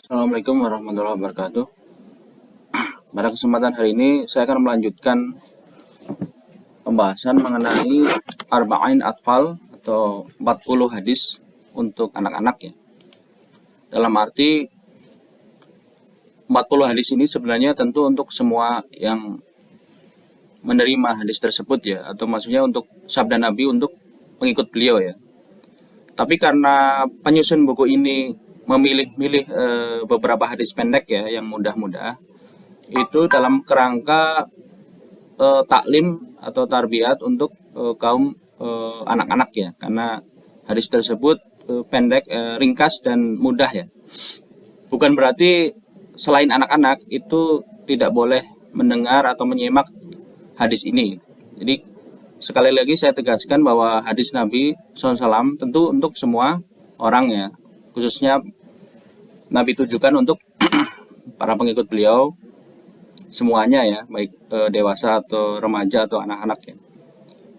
Assalamualaikum warahmatullahi wabarakatuh. Pada kesempatan hari ini saya akan melanjutkan pembahasan mengenai Arba'in Atfal atau 40 hadis untuk anak-anak ya. Dalam arti 40 hadis ini sebenarnya tentu untuk semua yang menerima hadis tersebut ya, atau maksudnya untuk sabda Nabi untuk pengikut beliau ya. Tapi karena penyusun buku ini memilih-milih beberapa hadis pendek ya yang mudah-mudah, itu dalam kerangka taklim atau tarbiyat untuk kaum anak-anak ya, karena hadis tersebut pendek, ringkas dan mudah ya. Bukan berarti selain anak-anak itu tidak boleh mendengar atau menyimak hadis ini. Jadi sekali lagi saya tegaskan bahwa hadis Nabi SAW tentu untuk semua orang ya, khususnya Nabi tujukan untuk para pengikut beliau semuanya ya, baik dewasa atau remaja atau anak-anak ya.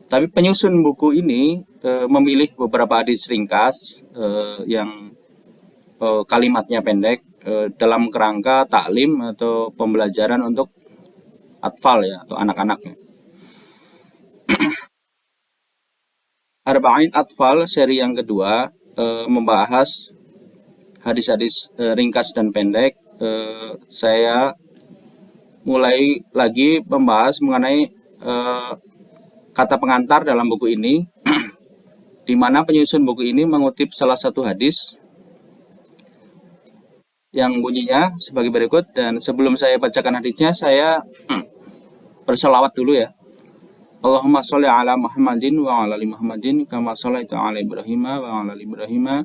Tapi penyusun buku ini memilih beberapa hadis ringkas yang kalimatnya pendek dalam kerangka taklim atau pembelajaran untuk atfal ya, atau anak-anaknya. Arba'in Atfal seri yang kedua membahas hadis-hadis ringkas dan pendek. Saya mulai lagi membahas mengenai kata pengantar dalam buku ini, di mana penyusun buku ini mengutip salah satu hadis yang bunyinya sebagai berikut. Dan sebelum saya bacakan hadisnya, saya berselawat dulu ya. Allahumma sholli ala Muhammadin wa ala ali Muhammadin kama shallaita ala Ibrahim wa ala ali Ibrahim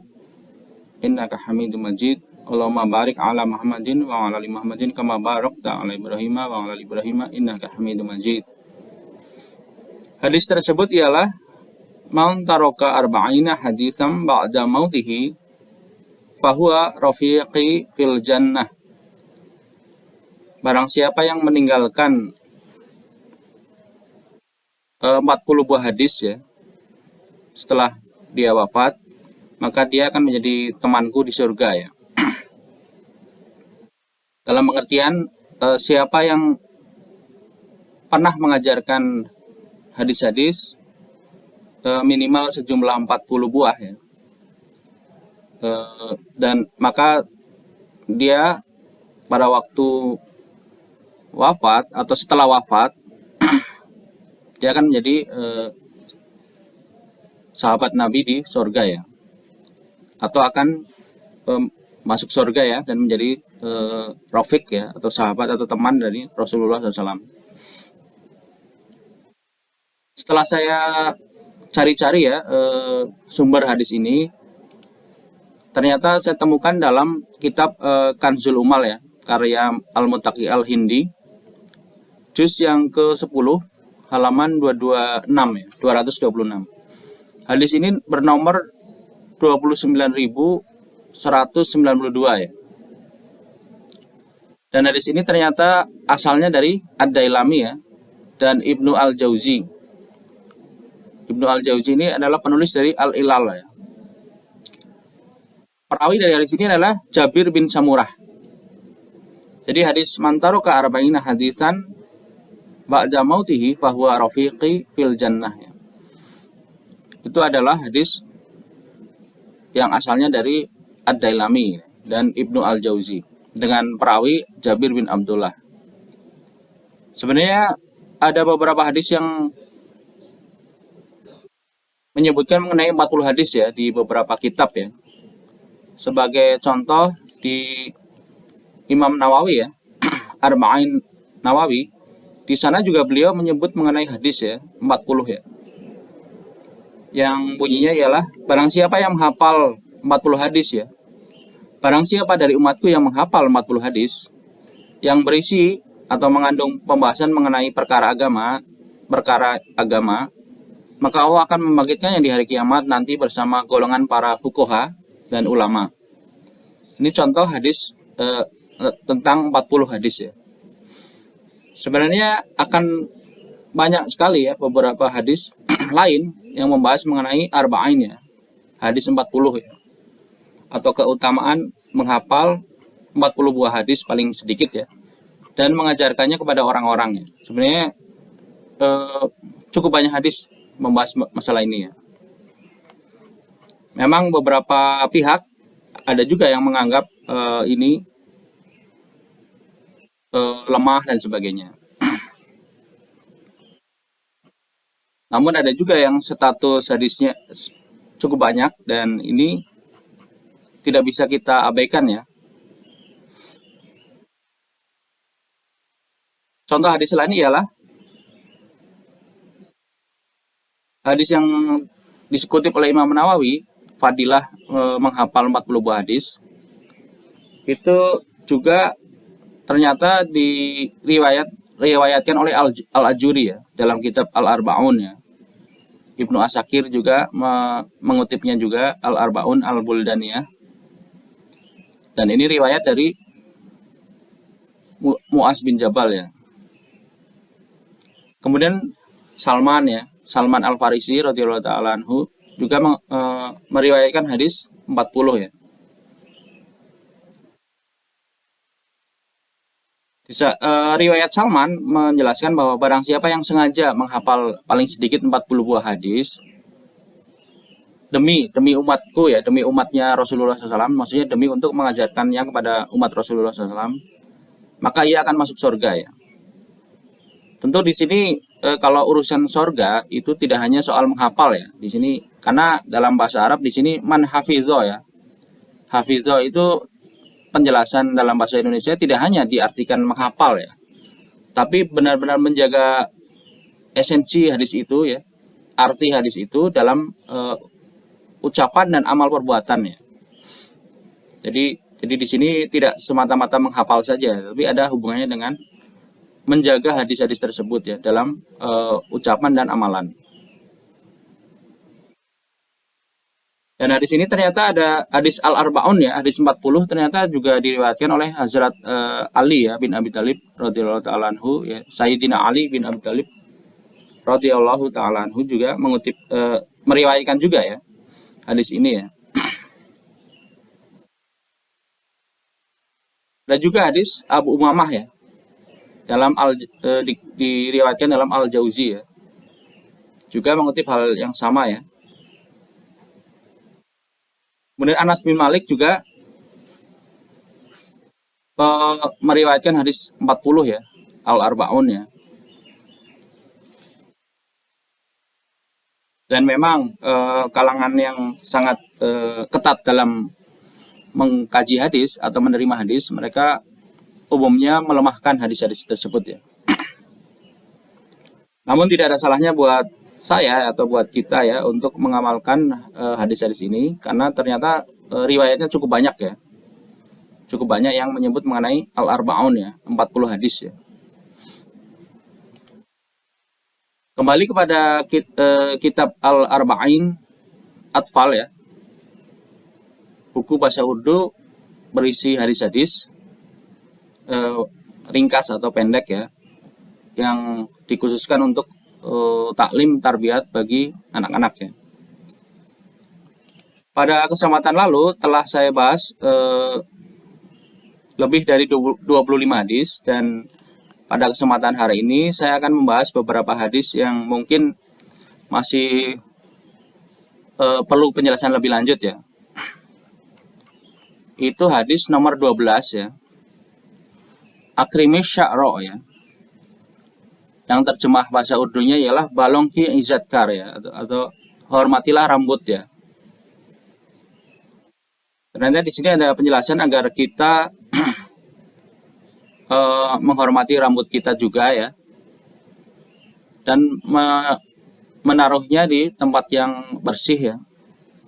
innaka Hamidum Majid. Allahumma barik ala Muhammadin wa ala ali Muhammadin kama barakta ala Ibrahim wa ala ali Ibrahim innaka Hamidum Majid. Hadis tersebut ialah man taraka arba'ina haditsan ba'da mautihi fahuwa rafiqi fil jannah. Barang siapa yang meninggalkan 40 buah hadis ya setelah dia wafat, maka dia akan menjadi temanku di surga ya. Dalam pengertian siapa yang pernah mengajarkan hadis-hadis minimal sejumlah 40 buah ya, dan maka dia pada waktu wafat atau setelah wafat dia akan menjadi sahabat Nabi di surga ya, atau akan masuk surga ya, dan menjadi rafiq ya, atau sahabat atau teman dari Rasulullah SAW. Setelah saya cari-cari ya sumber hadis ini, ternyata saya temukan dalam kitab Kanzul Umal ya, karya Al-Muttaqi Al-Hindi, juz yang ke-10 halaman 226 ya, 226. Hadis ini bernomor 29.192 ya. Dan hadis ini ternyata asalnya dari Ad-Dailami ya, dan Ibnu Al-Jauzi. Ibnu Al-Jauzi ini adalah penulis dari Al-Ilal ya. Perawi dari hadis ini adalah Jabir bin Samurah. Jadi hadis mantaro ka arba'ina hadisan ba'da mautihi fahuwa rafiqi fil jannah ya, itu adalah hadis yang asalnya dari Ad-Dailami dan Ibnu Al-Jauzi dengan perawi Jabir bin Abdullah. Sebenarnya ada beberapa hadis yang menyebutkan mengenai 40 hadis ya di beberapa kitab ya. Sebagai contoh di Imam Nawawi ya, Arba'in Nawawi, di sana juga beliau menyebut mengenai hadis ya, 40 ya. Yang bunyinya ialah, barang siapa yang menghafal 40 hadis ya, barang siapa dari umatku yang menghafal 40 hadis yang berisi atau mengandung pembahasan mengenai perkara agama, maka Allah akan membangkitkannya di hari kiamat nanti bersama golongan para fuqaha dan ulama. Ini contoh hadis tentang 40 hadis ya. Sebenarnya akan banyak sekali ya beberapa hadis lain yang membahas mengenai arba'in ya, hadis 40 ya, atau keutamaan menghafal 40 buah hadis paling sedikit ya, dan mengajarkannya kepada orang-orang ya. Sebenarnya cukup banyak hadis membahas masalah ini ya. Memang beberapa pihak ada juga yang menganggap ini lemah dan sebagainya. Namun ada juga yang status hadisnya cukup banyak dan ini tidak bisa kita abaikan ya. Contoh hadis lain ialah hadis yang dikutip oleh Imam Nawawi, fadilah menghafal 40 buah hadis. Itu juga ternyata diriwayatkan oleh Al-Ajuri ya dalam kitab Al-Arba'un ya. Ibnu Asakir juga mengutipnya juga Al-Arba'un Al-Buldaniyah. Dan ini riwayat dari Mu'az bin Jabal ya. Kemudian Salman ya, Salman Al-Farisi radhiyallahu ta'ala anhu juga meriwayatkan hadis 40 ya. Riwayat Salman menjelaskan bahwa barang siapa yang sengaja menghafal paling sedikit 40 buah hadis demi umatku ya, demi umatnya Rasulullah SAW, maksudnya demi untuk mengajarkannya kepada umat Rasulullah SAW, maka ia akan masuk surga ya. Tentu di sini kalau urusan surga itu tidak hanya soal menghafal ya di sini, karena dalam bahasa Arab di sini man hafidho ya. Hafidho itu penjelasan dalam bahasa Indonesia tidak hanya diartikan menghafal ya, tapi benar-benar menjaga esensi hadis itu ya, arti hadis itu dalam ucapan dan amal perbuatan ya. Jadi di sini tidak semata-mata menghafal saja, tapi ada hubungannya dengan menjaga hadis-hadis tersebut ya dalam ucapan dan amalan. Dan hadis ini ternyata ada hadis Al-Arba'un ya, hadis 40 ternyata juga diriwayatkan oleh Hazrat Ali ya bin Abi Thalib radhiyallahu ta'ala anhu ya. Sayyidina Ali bin Abi Thalib radhiyallahu ta'ala anhu juga mengutip meriwayatkan juga ya hadis ini ya. Dan juga hadis Abu Umamah ya, dalam diriwayatkan dalam Al-Jauzi ya, juga mengutip hal yang sama ya. Kemudian Anas bin Malik juga meriwayatkan hadis 40 ya, Al-Arba'un ya. Dan memang kalangan yang sangat ketat dalam mengkaji hadis atau menerima hadis, mereka umumnya melemahkan hadis-hadis tersebut ya. Namun tidak ada salahnya buat saya atau buat kita ya untuk mengamalkan hadis-hadis ini, karena ternyata riwayatnya cukup banyak ya. Cukup banyak yang menyebut mengenai Al-Arba'un ya, 40 hadis ya. Kembali kepada kitab Al-Arba'in Atfal ya. Buku bahasa Urdu berisi hadis-hadis ringkas atau pendek ya, yang dikhususkan untuk taklim tarbiyat bagi anak-anak ya. Pada kesempatan lalu telah saya bahas lebih dari 25 hadis, dan pada kesempatan hari ini saya akan membahas beberapa hadis yang mungkin masih perlu penjelasan lebih lanjut ya. Itu hadis nomor 12 ya. Akrimish sya'ro ya. Yang terjemah bahasa Urdunya ialah balongki izatkar ya, atau hormatilah rambut ya. Ternyata di sini ada penjelasan agar kita menghormati rambut kita juga ya, dan menaruhnya di tempat yang bersih ya,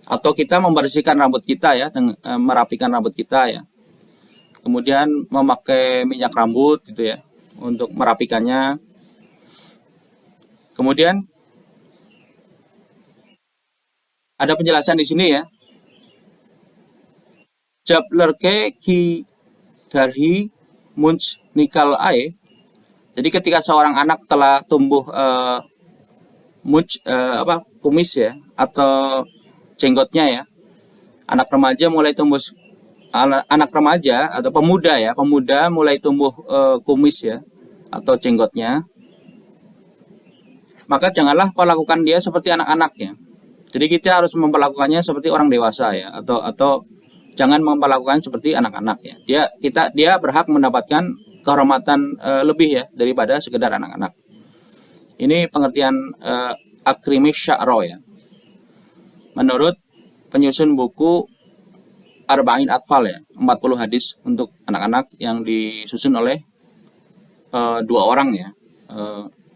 atau kita membersihkan rambut kita ya, merapikan rambut kita ya. Kemudian memakai minyak rambut gitu ya untuk merapikannya. Kemudian ada penjelasan di sini ya. Jablerke ki darhi munch nikal ae. Jadi ketika seorang anak telah tumbuh kumis ya, atau jenggotnya ya, anak remaja mulai tumbuh anak remaja atau pemuda ya, pemuda mulai tumbuh kumis ya atau jenggotnya, maka janganlah perlakukan dia seperti anak-anaknya. Jadi kita harus memperlakukannya seperti orang dewasa ya, atau jangan memperlakukan seperti anak-anak ya. Dia berhak mendapatkan kehormatan lebih ya daripada sekedar anak-anak. Ini pengertian Akrimis Sya'ro ya. Menurut penyusun buku Arba'in Atfal ya, 40 hadis untuk anak-anak yang disusun oleh dua orang ya,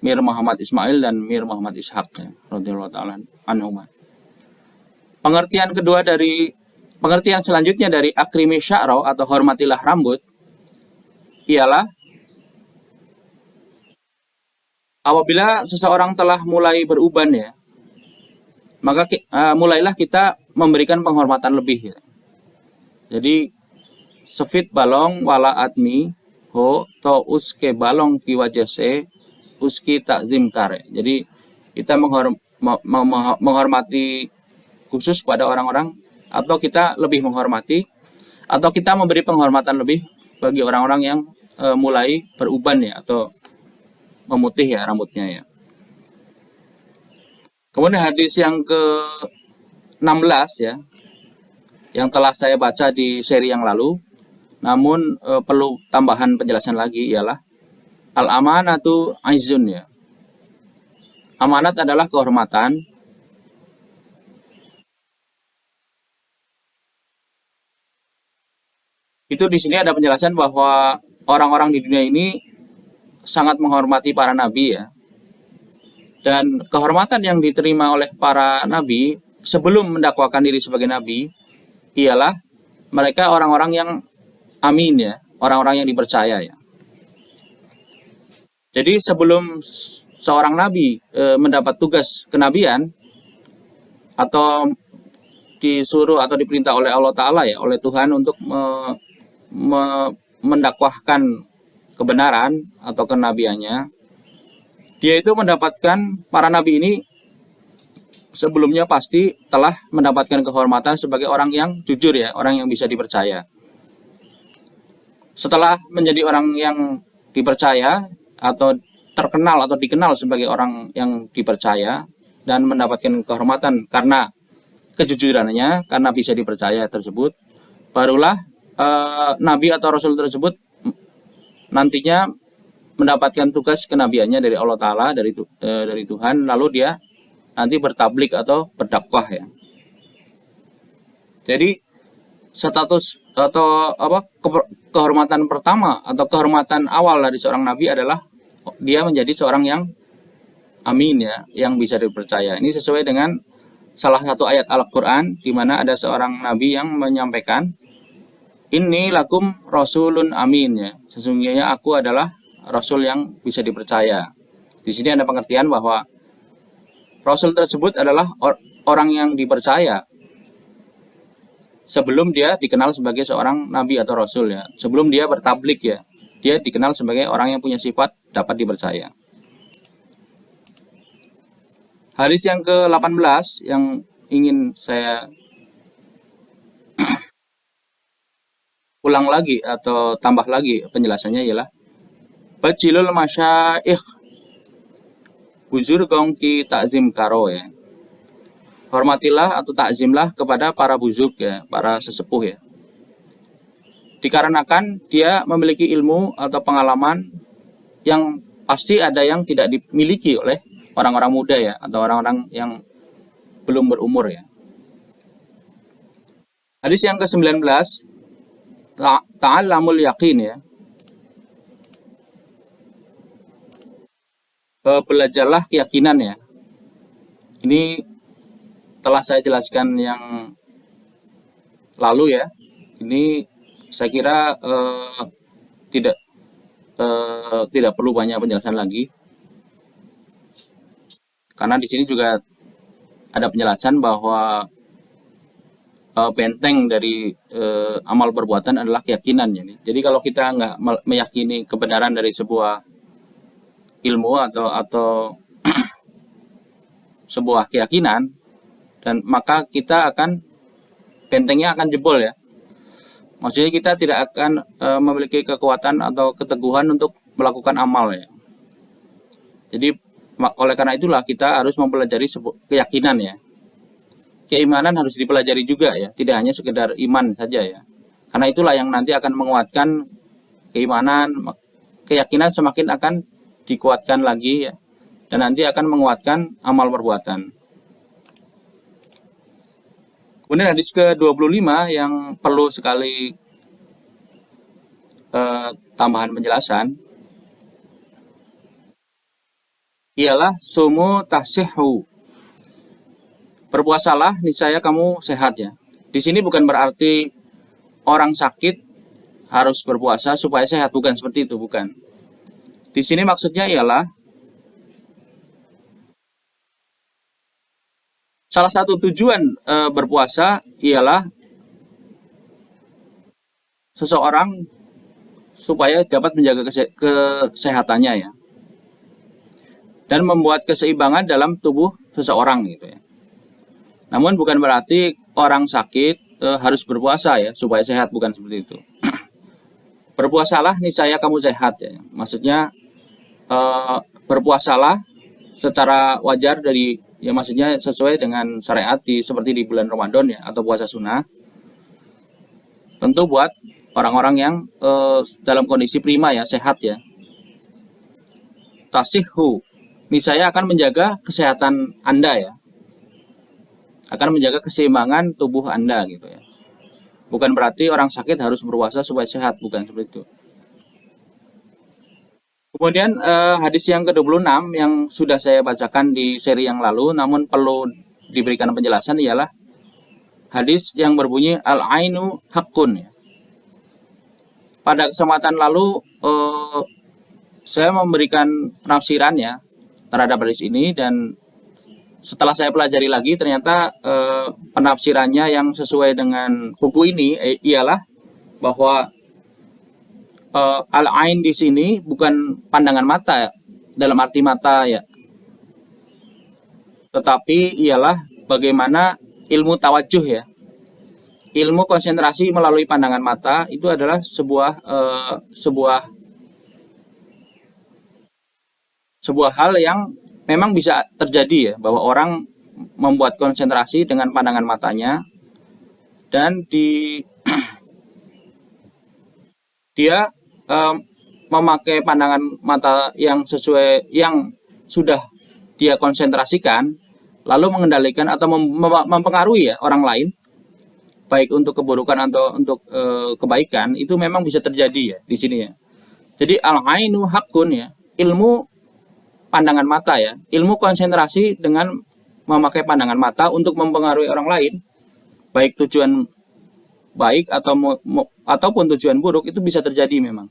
Mir Muhammad Ismail dan Mir Muhammad Ishaq ya, radhiyallahu ta'ala anhuma. Pengertian selanjutnya dari Akrimi Sya'ro atau hormatilah rambut ialah apabila seseorang telah mulai beruban ya, maka mulailah kita memberikan penghormatan lebih ya. Jadi sefit balong wala admi ho to uske balong ki wajase uski takzim kare. Jadi kita menghormati khusus pada orang-orang, atau kita lebih menghormati, atau kita memberi penghormatan lebih bagi orang-orang yang mulai beruban ya, atau memutih ya rambutnya ya. Kemudian hadis yang ke-16 ya, yang telah saya baca di seri yang lalu, namun perlu tambahan penjelasan lagi, ialah al-amanatu aizun ya. Amanat adalah kehormatan. Itu di sini ada penjelasan bahwa orang-orang di dunia ini sangat menghormati para nabi ya. Dan kehormatan yang diterima oleh para nabi sebelum mendakwakan diri sebagai nabi ialah mereka orang-orang yang amin ya, orang-orang yang dipercaya ya. Jadi sebelum seorang nabi mendapat tugas kenabian atau disuruh atau diperintah oleh Allah Ta'ala ya, oleh Tuhan untuk mendakwahkan kebenaran atau kenabiannya, dia itu mendapatkan, para nabi ini sebelumnya pasti telah mendapatkan kehormatan sebagai orang yang jujur ya, orang yang bisa dipercaya. Setelah menjadi orang yang dipercaya atau terkenal atau dikenal sebagai orang yang dipercaya dan mendapatkan kehormatan karena kejujurannya, karena bisa dipercaya tersebut, barulah nabi atau rasul tersebut nantinya mendapatkan tugas kenabiannya dari Allah Ta'ala, dari Tuhan, lalu dia nanti bertablik atau berdakwah ya. Jadi status atau kehormatan pertama atau kehormatan awal dari seorang nabi adalah dia menjadi seorang yang amin ya, yang bisa dipercaya. Ini sesuai dengan salah satu ayat Al-Quran di mana ada seorang nabi yang menyampaikan, Inni lakum rasulun amin ya. Sesungguhnya aku adalah rasul yang bisa dipercaya. Di sini ada pengertian bahwa rasul tersebut adalah orang yang dipercaya sebelum dia dikenal sebagai seorang nabi atau rasul ya. Sebelum dia bertablik ya, dia dikenal sebagai orang yang punya sifat dapat dipercaya. Hadis yang ke-18 yang ingin saya ulang lagi atau tambah lagi penjelasannya ialah Bajilul masyaikh buzur gongki takzim karo ya. Hormatilah atau takzimlah kepada para buzuk ya, para sesepuh ya. Dikarenakan dia memiliki ilmu atau pengalaman yang pasti ada yang tidak dimiliki oleh orang-orang muda ya, atau orang-orang yang belum berumur ya. Hadis yang ke-19, ta'allamul yaqin ya. Belajarlah keyakinan ya. Ini telah saya jelaskan yang lalu ya. Ini saya kira tidak perlu banyak penjelasan lagi. Karena di sini juga ada penjelasan bahwa benteng dari amal perbuatan adalah keyakinan. Jadi kalau kita nggak meyakini kebenaran dari sebuah ilmu atau sebuah keyakinan, dan maka kita bentengnya akan jebol ya. Maksudnya kita tidak akan memiliki kekuatan atau keteguhan untuk melakukan amal ya. Jadi oleh karena itulah kita harus mempelajari keyakinan ya. Keimanan harus dipelajari juga ya, tidak hanya sekedar iman saja ya. Karena itulah yang nanti akan menguatkan keimanan, keyakinan semakin akan dikuatkan lagi ya. Dan nanti akan menguatkan amal perbuatan. Kemudian hadis ke-25 yang perlu sekali tambahan penjelasan ialah sumu tahsihu. Berpuasalah niscaya kamu sehat ya. Di sini bukan berarti orang sakit harus berpuasa supaya sehat, bukan seperti itu, bukan. Di sini maksudnya ialah salah satu tujuan berpuasa ialah seseorang supaya dapat menjaga kesehatannya ya, dan membuat keseimbangan dalam tubuh seseorang gitu ya. Namun bukan berarti orang sakit harus berpuasa ya supaya sehat, bukan seperti itu. Berpuasalah niscaya kamu sehat ya. Maksudnya berpuasalah secara wajar dari ya, maksudnya sesuai dengan syariat seperti di bulan Ramadan ya, atau puasa sunnah. Tentu buat orang-orang yang dalam kondisi prima ya, sehat ya. Tasihhu, niscaya akan menjaga kesehatan Anda ya. Akan menjaga keseimbangan tubuh Anda gitu ya. Bukan berarti orang sakit harus berpuasa supaya sehat, bukan seperti itu. Kemudian hadis yang ke-26 yang sudah saya bacakan di seri yang lalu, namun perlu diberikan penjelasan ialah hadis yang berbunyi al-ainu haqqun ya. Pada kesempatan lalu saya memberikan penafsiran ya terhadap hadis ini, dan setelah saya pelajari lagi ternyata penafsirannya yang sesuai dengan buku ini ialah bahwa al-ain di sini bukan pandangan mata ya, dalam arti mata ya, tetapi ialah bagaimana ilmu tawajuh ya, ilmu konsentrasi melalui pandangan mata. Itu adalah sebuah hal yang memang bisa terjadi ya, bahwa orang membuat konsentrasi dengan pandangan matanya, dan dia memakai pandangan mata yang sesuai, yang sudah dia konsentrasikan, lalu mengendalikan atau mempengaruhi ya orang lain, baik untuk keburukan atau untuk kebaikan. Itu memang bisa terjadi ya di sini ya. Jadi al-ainu haqqun ya, ilmu pandangan mata ya, ilmu konsentrasi dengan memakai pandangan mata untuk mempengaruhi orang lain, baik tujuan baik ataupun tujuan buruk, itu bisa terjadi memang.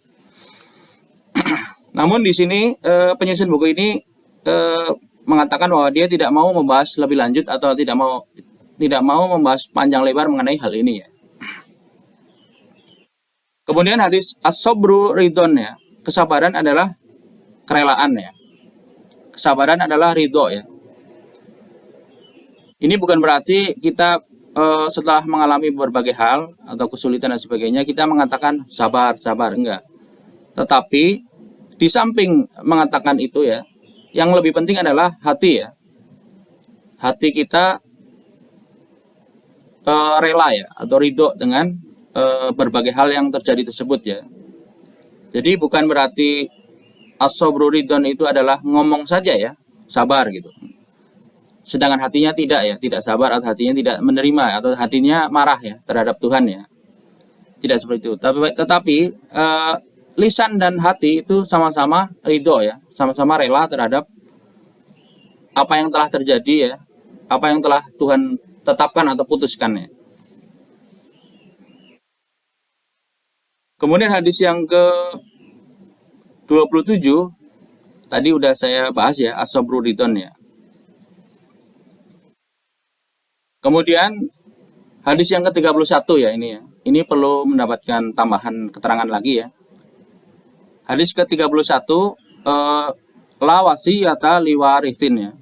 Namun di sini penyusun buku ini mengatakan bahwa dia tidak mau membahas lebih lanjut atau tidak mau membahas panjang lebar mengenai hal ini ya. Kemudian hadis as-sabru ridon ya, kesabaran adalah kerelaan ya. Kesabaran adalah ridho ya. Ini bukan berarti kita setelah mengalami berbagai hal atau kesulitan dan sebagainya kita mengatakan sabar, enggak. Tetapi di samping mengatakan itu ya, yang lebih penting adalah hati ya. Hati kita rela ya, atau ridho dengan berbagai hal yang terjadi tersebut ya. Jadi bukan berarti as-sabru ridon itu adalah ngomong saja ya, sabar gitu. Sedangkan hatinya tidak ya, tidak sabar, atau hatinya tidak menerima, atau hatinya marah ya terhadap Tuhan ya. Tidak seperti itu. Tetapi lisan dan hati itu sama-sama ridho ya, sama-sama rela terhadap apa yang telah terjadi ya, apa yang telah Tuhan tetapkan atau putuskan ya. Kemudian hadis yang ke-27 tadi udah saya bahas ya, as-sabru ridon ya. Kemudian hadis yang ke-31 ya ini ya. Ini perlu mendapatkan tambahan keterangan lagi ya. Hadis ke-31 la wasiyata liwarithin ya.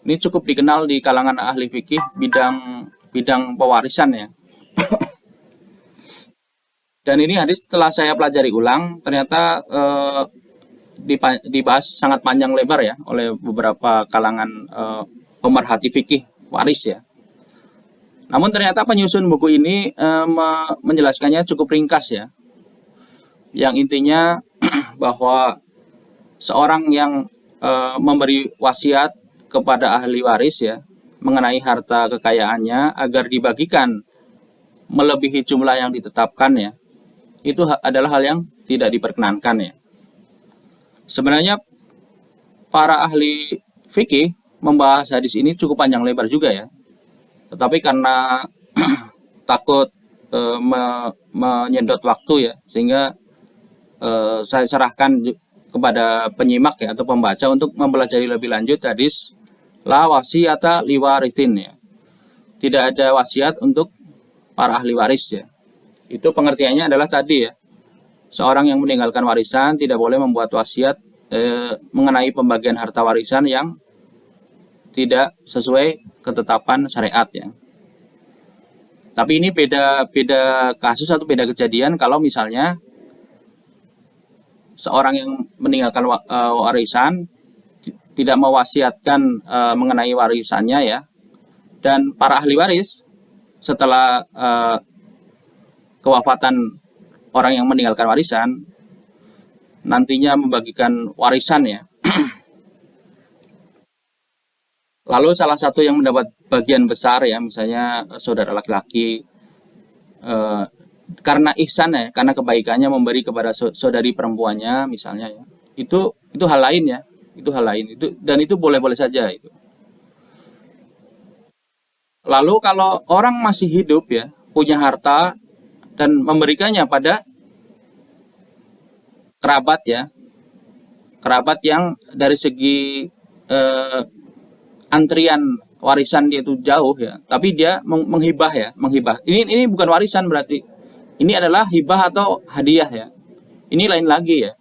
Ini cukup dikenal di kalangan ahli fikih bidang pewarisan ya. Dan ini hadis setelah saya pelajari ulang, ternyata dibahas sangat panjang lebar ya oleh beberapa kalangan pemerhati fikih waris ya. Namun ternyata penyusun buku ini menjelaskannya cukup ringkas ya. Yang intinya bahwa seorang yang memberi wasiat kepada ahli waris ya mengenai harta kekayaannya agar dibagikan melebihi jumlah yang ditetapkan ya, itu adalah hal yang tidak diperkenankan ya. Sebenarnya para ahli fikih membahas hadis ini cukup panjang lebar juga ya. Tetapi karena takut menyedot waktu ya, sehingga saya serahkan kepada penyimak ya atau pembaca untuk mempelajari lebih lanjut hadis la wasiyata liwarithin ya. Tidak ada wasiat untuk para ahli waris ya. Itu pengertiannya adalah tadi ya. Seorang yang meninggalkan warisan tidak boleh membuat wasiat mengenai pembagian harta warisan yang tidak sesuai ketetapan syariat ya. Tapi ini beda kasus atau beda kejadian kalau misalnya seorang yang meninggalkan warisan tidak mewasiatkan mengenai warisannya ya, dan para ahli waris setelah kewafatan orang yang meninggalkan warisan nantinya membagikan warisan ya. Lalu salah satu yang mendapat bagian besar ya, misalnya saudara laki-laki karena ihsan ya, karena kebaikannya memberi kepada saudari perempuannya misalnya ya. Itu hal lain ya. Itu hal lain itu, dan itu boleh-boleh saja itu. Lalu kalau orang masih hidup ya, punya harta dan memberikannya pada kerabat ya, kerabat yang dari segi antrian warisan dia itu jauh ya, tapi dia menghibah ya, menghibah. Ini bukan warisan berarti. Ini adalah hibah atau hadiah ya. Ini lain lagi ya.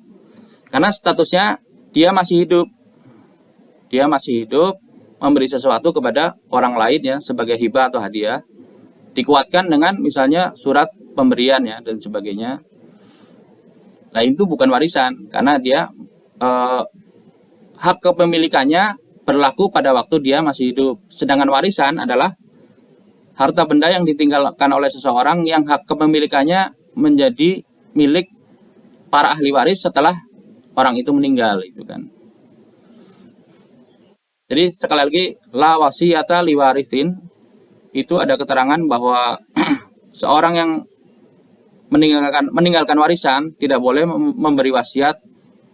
Karena statusnya dia masih hidup. Dia masih hidup memberi sesuatu kepada orang lain ya sebagai hibah atau hadiah. Dikuatkan dengan misalnya surat pemberian ya dan sebagainya. Nah, itu bukan warisan karena dia hak kepemilikannya berlaku pada waktu dia masih hidup. Sedangkan warisan adalah harta benda yang ditinggalkan oleh seseorang yang hak kepemilikannya menjadi milik para ahli waris setelah orang itu meninggal, itu kan. Jadi sekali lagi la wasiyata liwarithin itu ada keterangan bahwa seorang yang meninggalkan warisan tidak boleh memberi wasiat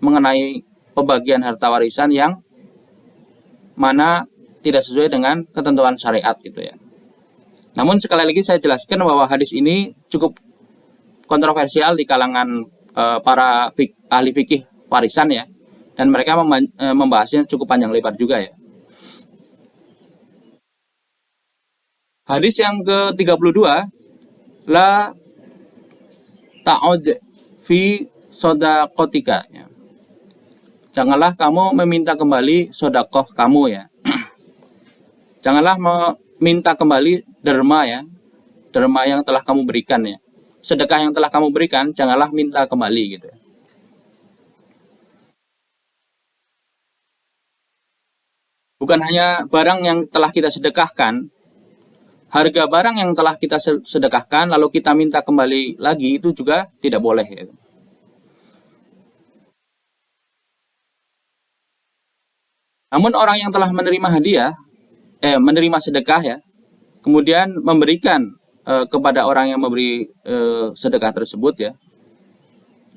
mengenai pembagian harta warisan yang mana tidak sesuai dengan ketentuan syariat gitu ya. Namun sekali lagi saya jelaskan bahwa hadis ini cukup kontroversial di kalangan para ahli fikih warisan ya, dan mereka membahasnya cukup panjang lebar juga ya. Hadis yang ke-32, la ta'ud fi sodakotika ya. Janganlah kamu meminta kembali sodakoh kamu ya. Janganlah meminta kembali derma ya. Derma yang telah kamu berikan ya. Sedekah yang telah kamu berikan, janganlah minta kembali gitu. Bukan hanya barang yang telah kita sedekahkan, harga barang yang telah kita sedekahkan lalu kita minta kembali lagi itu juga tidak boleh ya. Namun orang yang telah menerima hadiah, menerima sedekah ya, kemudian memberikan kepada orang yang memberi sedekah tersebut ya,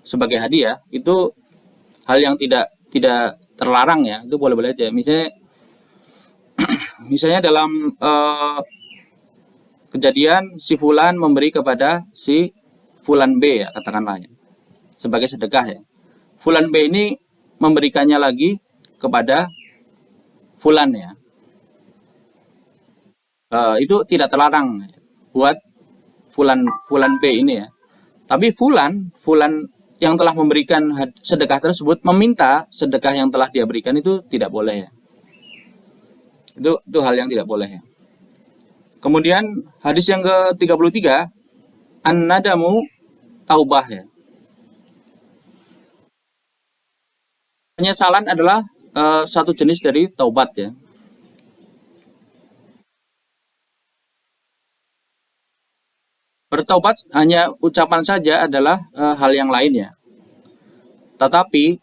sebagai hadiah, itu hal yang tidak terlarang ya, itu boleh-boleh aja. Misalnya dalam kejadian si Fulan memberi kepada si Fulan B ya, katakanlah ya, sebagai sedekah ya. Fulan B ini memberikannya lagi kepada Fulan ya. Itu tidak terlarang buat Fulan B ini ya. Tapi Fulan yang telah memberikan sedekah tersebut meminta sedekah yang telah dia berikan itu tidak boleh ya. Itu hal yang tidak boleh ya. Kemudian hadis yang ke-33, an-nadamu taubah ya. Penyesalan adalah satu jenis dari taubat ya. Bertobat hanya ucapan saja adalah hal yang lain ya. Tetapi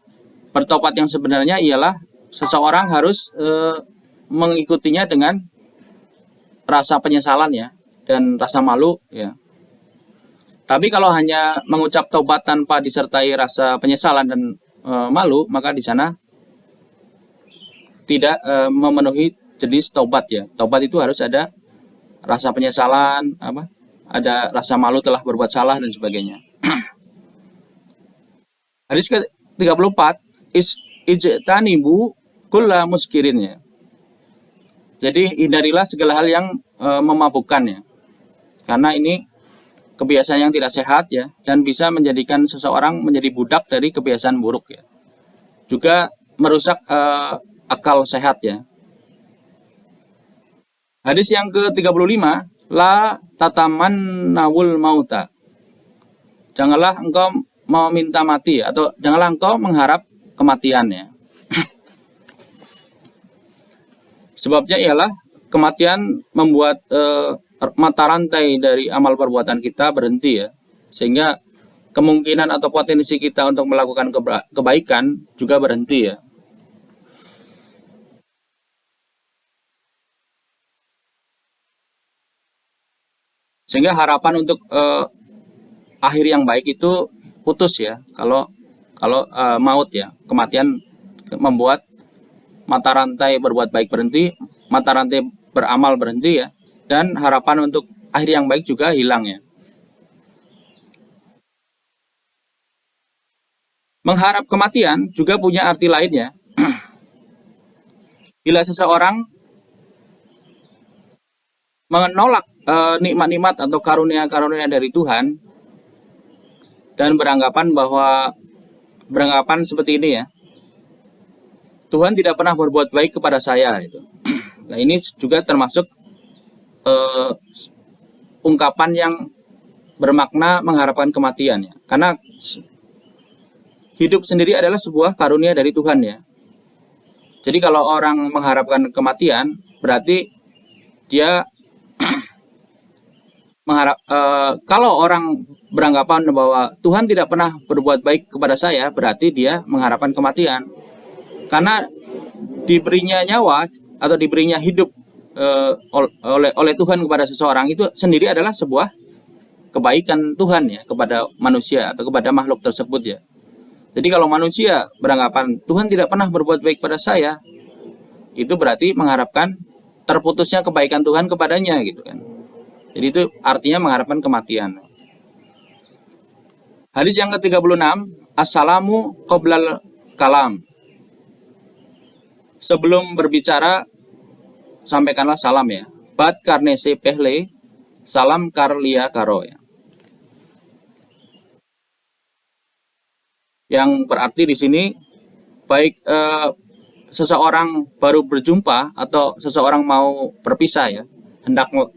bertobat yang sebenarnya ialah seseorang harus mengikutinya dengan rasa penyesalan ya dan rasa malu ya. Tapi kalau hanya mengucap taubat tanpa disertai rasa penyesalan dan malu, maka di sana tidak memenuhi jenis taubat ya. Taubat itu harus ada rasa penyesalan, ada rasa malu telah berbuat salah dan sebagainya. Hadis ke-34, ijtanibu kulla muskirin ya. Jadi hindarilah segala hal yang memabukkan ya. Karena ini kebiasaan yang tidak sehat ya, dan bisa menjadikan seseorang menjadi budak dari kebiasaan buruk ya. Juga merusak akal sehat ya. Hadis yang ke-35, la tatamannawul mauta. Janganlah engkau meminta mati atau janganlah engkau mengharap kematian ya. Sebabnya ialah kematian membuat mata rantai dari amal perbuatan kita berhenti ya, sehingga kemungkinan atau potensi kita untuk melakukan kebaikan juga berhenti ya. Sehingga harapan untuk akhir yang baik itu putus ya, kalau maut ya, kematian membuat mata rantai berbuat baik berhenti, mata rantai beramal berhenti ya, dan harapan untuk akhir yang baik juga hilang ya. Mengharap kematian juga punya arti lainnya. Bila seseorang menolak nikmat-nikmat atau karunia-karunia dari Tuhan dan beranggapan seperti ini ya, Tuhan tidak pernah berbuat baik kepada saya itu. Nah, ini juga termasuk ungkapan yang bermakna mengharapkan kematian ya. Karena hidup sendiri adalah sebuah karunia dari Tuhan ya. Jadi kalau orang mengharapkan kematian, berarti dia kalau orang beranggapan bahwa Tuhan tidak pernah berbuat baik kepada saya, berarti dia mengharapkan kematian. Karena diberinya nyawa atau diberinya hidup oleh Tuhan kepada seseorang itu sendiri adalah sebuah kebaikan Tuhan ya kepada manusia atau kepada makhluk tersebut ya. Jadi kalau manusia beranggapan Tuhan tidak pernah berbuat baik pada saya, itu berarti mengharapkan terputusnya kebaikan Tuhan kepadanya gitu kan. Jadi itu artinya mengharapkan kematian. Hadis yang ke-36, assalamu qoblal kalam. Sebelum berbicara sampaikanlah salam ya. Bad karne se pehle salam kar lia karo ya. Yang berarti di sini baik seseorang baru berjumpa atau seseorang mau berpisah ya,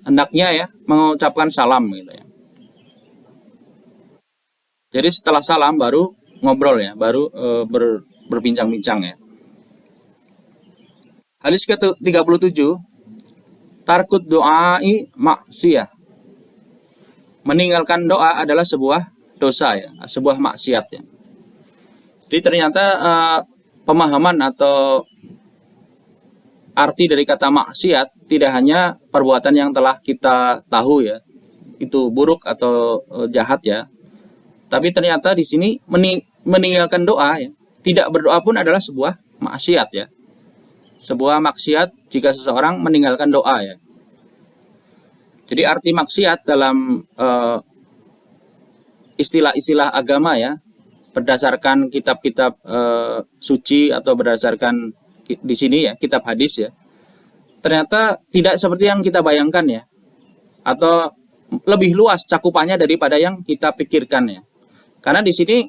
hendaknya ya mengucapkan salam gitu ya. Jadi setelah salam baru ngobrol ya, baru berbincang-bincang ya. Hadis ke-37, tarkut doai maksiyah. Meninggalkan doa adalah sebuah dosa ya, sebuah maksiat ya. Jadi ternyata pemahaman atau arti dari kata maksiat tidak hanya perbuatan yang telah kita tahu ya, itu buruk atau jahat ya. Tapi ternyata di sini meninggalkan doa ya, tidak berdoa pun adalah sebuah maksiat ya. Sebuah maksiat jika seseorang meninggalkan doa ya. Jadi arti maksiat dalam istilah-istilah agama ya, berdasarkan kitab-kitab suci atau berdasarkan di sini ya kitab hadis ya, ternyata tidak seperti yang kita bayangkan ya, atau lebih luas cakupannya daripada yang kita pikirkan ya. Karena di sini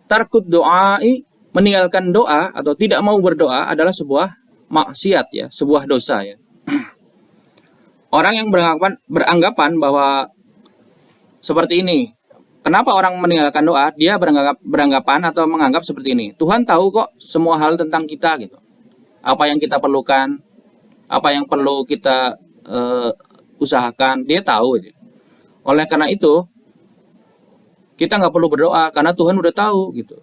tarkut doai, meninggalkan doa atau tidak mau berdoa adalah sebuah maksiat ya, sebuah dosa ya. Orang yang beranggapan bahwa seperti ini, Kenapa orang meninggalkan doa? Dia beranggapan atau menganggap seperti ini. Tuhan tahu kok semua hal tentang kita gitu. Apa yang kita perlukan, apa yang perlu kita usahakan, dia tahu. Gitu. Oleh karena itu, kita nggak perlu berdoa karena Tuhan udah tahu gitu.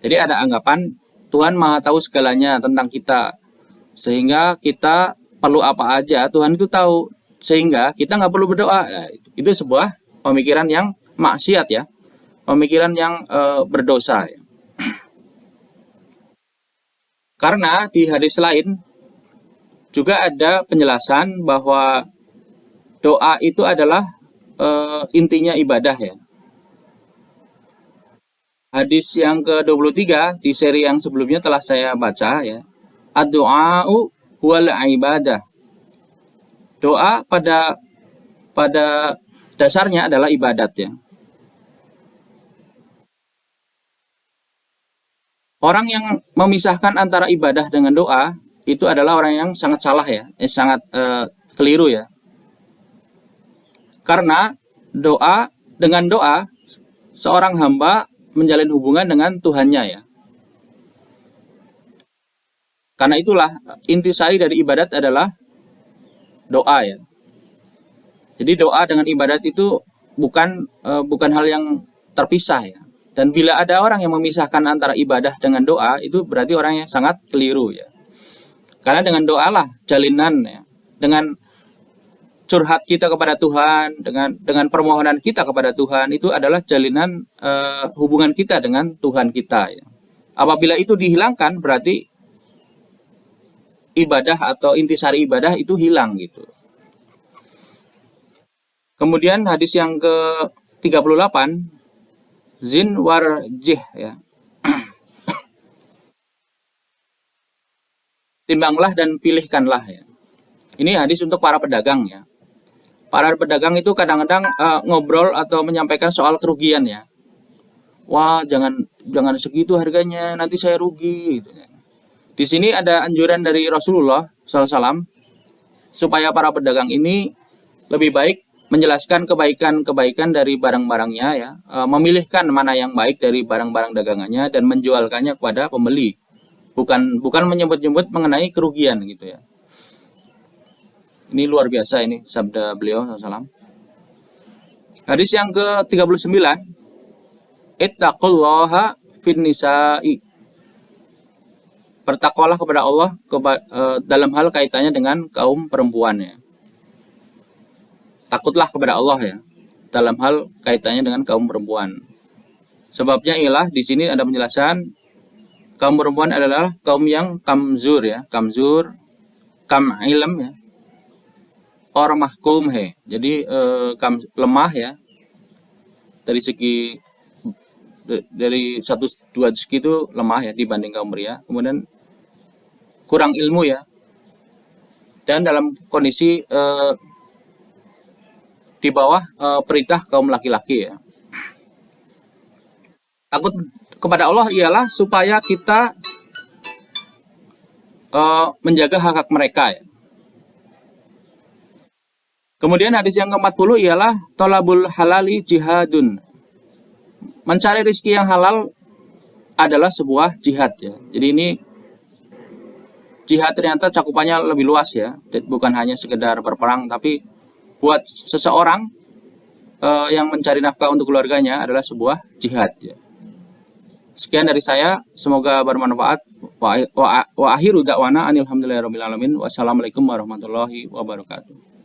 Jadi ada anggapan Tuhan maha tahu segalanya tentang kita. Sehingga kita perlu apa aja, Tuhan itu tahu. Sehingga kita nggak perlu berdoa. Nah, itu sebuah pemikiran yang maksiat ya. Pemikiran yang berdosa ya. Karena di hadis lain juga ada penjelasan bahwa doa itu adalah intinya ibadah ya. Hadis yang ke-23 di seri yang sebelumnya telah saya baca ya. Ad-du'a'u wal ibadah. Doa pada dasarnya adalah ibadat ya. Orang yang memisahkan antara ibadah dengan doa itu adalah orang yang sangat salah ya, sangat keliru ya. Karena dengan doa seorang hamba menjalin hubungan dengan Tuhannya ya. Karena itulah intisari dari ibadat adalah doa ya. Jadi doa dengan ibadat itu bukan hal yang terpisah ya. Dan bila ada orang yang memisahkan antara ibadah dengan doa, itu berarti orang yang sangat keliru ya. Karena dengan doalah jalinan ya, dengan curhat kita kepada Tuhan, dengan permohonan kita kepada Tuhan, itu adalah jalinan hubungan kita dengan Tuhan kita ya. Apabila itu dihilangkan, berarti ibadah atau intisari ibadah itu hilang gitu. Kemudian hadis yang ke-38, zin warjih ya. Timbanglah dan pilihkanlah ya. Ini hadis untuk para pedagang ya. Para pedagang itu kadang-kadang ngobrol atau menyampaikan soal kerugian ya. Wah, jangan segitu harganya, nanti saya rugi gitu ya. Di sini ada anjuran dari Rasulullah SAW supaya para pedagang ini lebih baik menjelaskan kebaikan-kebaikan dari barang-barangnya ya, memilihkan mana yang baik dari barang-barang dagangannya dan menjualkannya kepada pembeli. Bukan menyebut-nyebut mengenai kerugian gitu ya. Ini luar biasa ini sabda beliau SAW. Hadis yang ke-39, ittaqullaha fin nisa'i. Bertakwalah kepada Allah dalam hal kaitannya dengan kaum perempuan ya. Takutlah kepada Allah ya dalam hal kaitannya dengan kaum perempuan. Sebabnya ialah di sini ada penjelasan kaum perempuan adalah kaum yang kamzur ya, kam ilm ya. Or mahkum he. Jadi lemah ya. Dari 1-2 segi itu lemah ya dibanding kaum pria. Kemudian kurang ilmu ya. Dan dalam kondisi di bawah perintah kaum laki-laki ya. Takut kepada Allah ialah supaya kita menjaga hak-hak mereka ya. Kemudian hadis yang ke-40 ialah tolabul halali jihadun. Mencari rezeki yang halal adalah sebuah jihad ya. Jadi ini jihad ternyata cakupannya lebih luas ya. Bukan hanya sekedar berperang, tapi buat seseorang yang mencari nafkah untuk keluarganya adalah sebuah jihad ya. Sekian dari saya, semoga bermanfaat. Wa akhiru da'wana anil hamdulillahirabbil alamin. Wassalamualaikum warahmatullahi wabarakatuh.